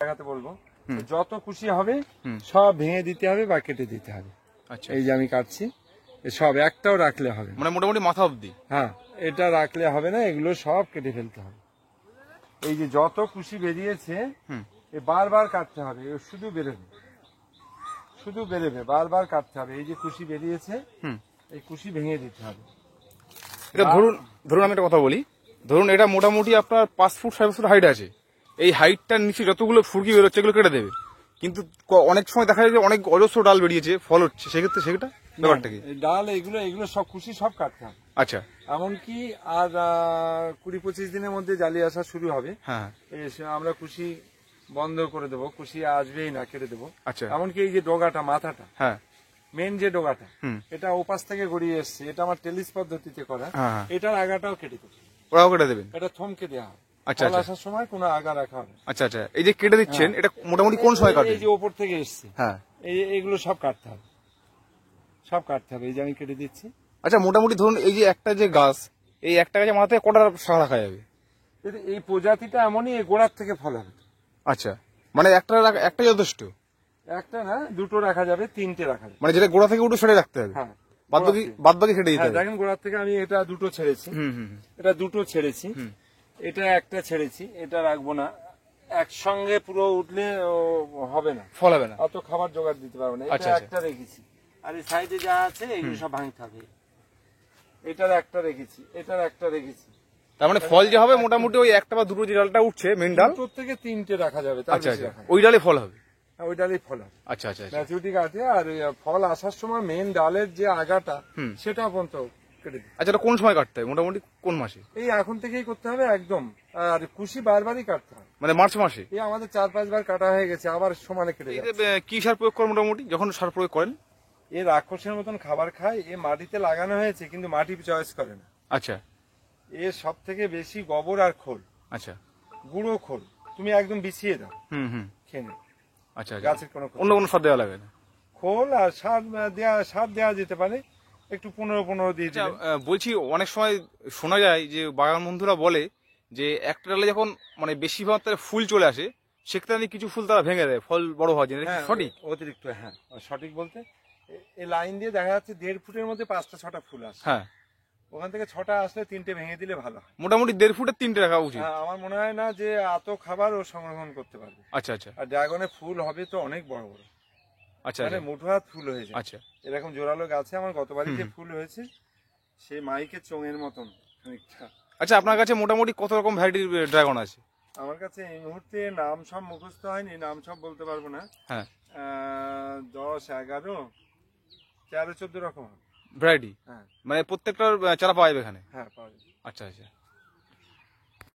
দেখাতে বলবো, যত খুশি হবে সব ভেঙে দিতে হবে বা কেটে দিতে হবে। আচ্ছা, এই যে আমি কাটছি, সব একটাও রাখলে হবে না। মানে মোটামুটি মাথা অবধি? হ্যাঁ, এটা রাখলে হবে না, এগুলো সব কেটে ফেলতে হবে। এই যে যত খুশি বেরিয়েছে বারবার কাটতে হবে, শুধু বেরোবে, শুধু বেরোবে, বারবার কাটতে হবে। এই যে খুশি বেরিয়েছে এই খুশি ভেঙে দিতে হবে। এটা ধরুন আমি একটা কথা বলি, ধরুন এটা মোটামুটি আপনার 5 ফুট 7 ফুট হাইট আছে, এই হাইটটার নিচে যতগুলো ফুরকি বেরোচ্ছে এগুলো কেটে দেবে, কিন্তু অনেক সময় দেখা যায় যে অনেক অজস্র ডাল বেরিয়েছে, ফল হচ্ছে, সেক্ষেত্রে সেটা ব্যাপারটা কি? ডাল এগুলো এগুলো সব খুশি সব কাটতে হবে। আচ্ছা, এমনকি আর 20-25 দিনের মধ্যে জালি আসা শুরু হবে। হ্যাঁ, আমরা খুশি বন্ধ করে দেবো, খুশি আসবেই না, কেটে দেবো। আচ্ছা, এমনকি এই যে ডোগাটা, মাথাটা, হ্যাঁ, মেন যে ডোগাটা, এটা ওপাশ থেকে গড়িয়ে এসছে, এটা আমার টেলিস পদ্ধতিতে করা, হ্যাঁ, এটার আগাটাও কেটে দেবো, ওরাও কেটে দেবেন? এটা থমকে দেওয়া হবে। আচ্ছা, ফল আসার সময় কোনো আগা রাখা হবে। আচ্ছা, আচ্ছা, এই যে কেটে দিচ্ছেন এটা মোটামুটি কোন সময় কাটবে? এই যে ওপর থেকে এসছে, হ্যাঁ, এইগুলো সব কাটতে হবে, সব কাটতে হবে। এই যে আমি কেটে দিচ্ছি। আচ্ছা, মোটামুটি ধরুন এই যে একটা যে গাছ, এই একটা গাছের মাথা থেকে কটা শাখা রাখা যাবে? এই প্রজাতিটা এমনই, এই গোড়ার থেকে ফল হবে। আচ্ছা, মানে একটা যথেষ্ট? একটা না, দুটো রাখা যাবে, তিনটে রাখা যাবে, মানে যেটা গোড়া থেকে উঠে সেটা রাখতে হবে? হ্যাঁ, বাদ বাকি সেটা দিতে হবে? দেখেন গোড়ার থেকে আমি এটা দুটো ছেড়েছি, এটা দুটো ছেড়েছি, এটা একটা ছেড়েছি, এটা রাখবো না, একসঙ্গে পুরো উঠলে হবে না, ফল হবে না, অত খাবার জোগাড় দিতে পারবো না। এটা একটা রেখেছি, আর এই সাইডে যা আছে এগুলো সব ভাঙতে হবে। এটার একটা রেখেছি, এটার একটা রেখেছি। তার মানে ফল যে হবে মোটামুটি ওই একটা বা দুটো যে ডালটা উঠছে মেন ডাল, দুটো থেকে তিনটে রাখা যাবে, তার বেশি রাখা যাবে না। ওই ডালে ফল হবে? ওই ডালেই ফল হবে। আচ্ছা, আচ্ছা, ম্যাচুরিটি কাটে, আর ফল আসার সময় মেন ডালের যে আগাটা সেটা পর্যন্ত কেটে দিই। আচ্ছা, এটা কোন সময় কাটতে হবে, মোটামুটি কোন মাসে? এই এখন থেকেই করতে হবে একদম, আর কুশি বারবারই কাটতে হবে, মানে মার্চ মাসে? এই আমাদের 4-5 বার কাটা হয়ে গেছে, আবার সমানে কেটে যাচ্ছে। কি সার প্রয়োগ করেন মোটামুটি, যখন সার প্রয়োগ করেন? এ রাক্ষসের মতন খাবার খায়, এ মাটিতে লাগানো হয়েছে কিন্তু মাটি চয়েস করে না। আচ্ছা, এ সব থেকে বেশি গোবর আর খোল, আচ্ছা, গুঁড়ো খোল, তুমি একদম বিছিয়ে দাও, খেয়ে নেবে। আচ্ছা, গাছের কোনো অন্য কোনো সার দেওয়া লাগে না? খোল আর সার দেওয়া যেতে পারে, একটু 15 দিয়ে দিলে। বলছি অনেক সময় শোনা যায় যে বাগান বন্ধুরা বলে যে একটা ডালে যখন মানে বেশি মাত্রায় ফুল চলে আসে সেক্ষেত্রে কিছু ফুল তারা ভেঙে দেয় ফল বড় হওয়ার জন্য, সঠিক? অতিরিক্ত, হ্যাঁ সঠিক বলতে, এই লাইন দিয়ে দেখা যাচ্ছে 1.5 ফুটের মধ্যে 5টা-6টা ফুল আসে, হ্যাঁ, ওখান থেকে 6টা আসলে 3টে ভেঙে দিলে ভালো হয়। মোটামুটি 1.5 ফুটের 3টে রাখা উচিত। আমার মনে হয় না যে এত খাবার ও সংগ্রহণ করতে পারবে। আচ্ছা, আচ্ছা, আর ড্রাগনের ফুল হবে তো অনেক বড় বড়, আচ্ছা, মানে মুঠো হাত ফুল হয়ে যায়। আচ্ছা, এরকম জোরালো গাছে আমার গতবারই যে ফুল হয়েছে সে মাইকের চোঙের মতন খানিকটা। আচ্ছা, আপনার কাছে মোটামুটি কত রকম ভ্যারাইটির ড্রাগন আছে? আমার কাছে এই মুহূর্তে নাম সব মুখস্থ হয়নি, নাম সব বলতে পারবো না। হ্যাঁ, 10, 11, 13, 14 রকম ভ্যারাইটি? হ্যাঁ, মানে প্রত্যেকটার চারা পাওয়া যাবে এখানে? হ্যাঁ পাওয়া যাবে। আচ্ছা, আচ্ছা।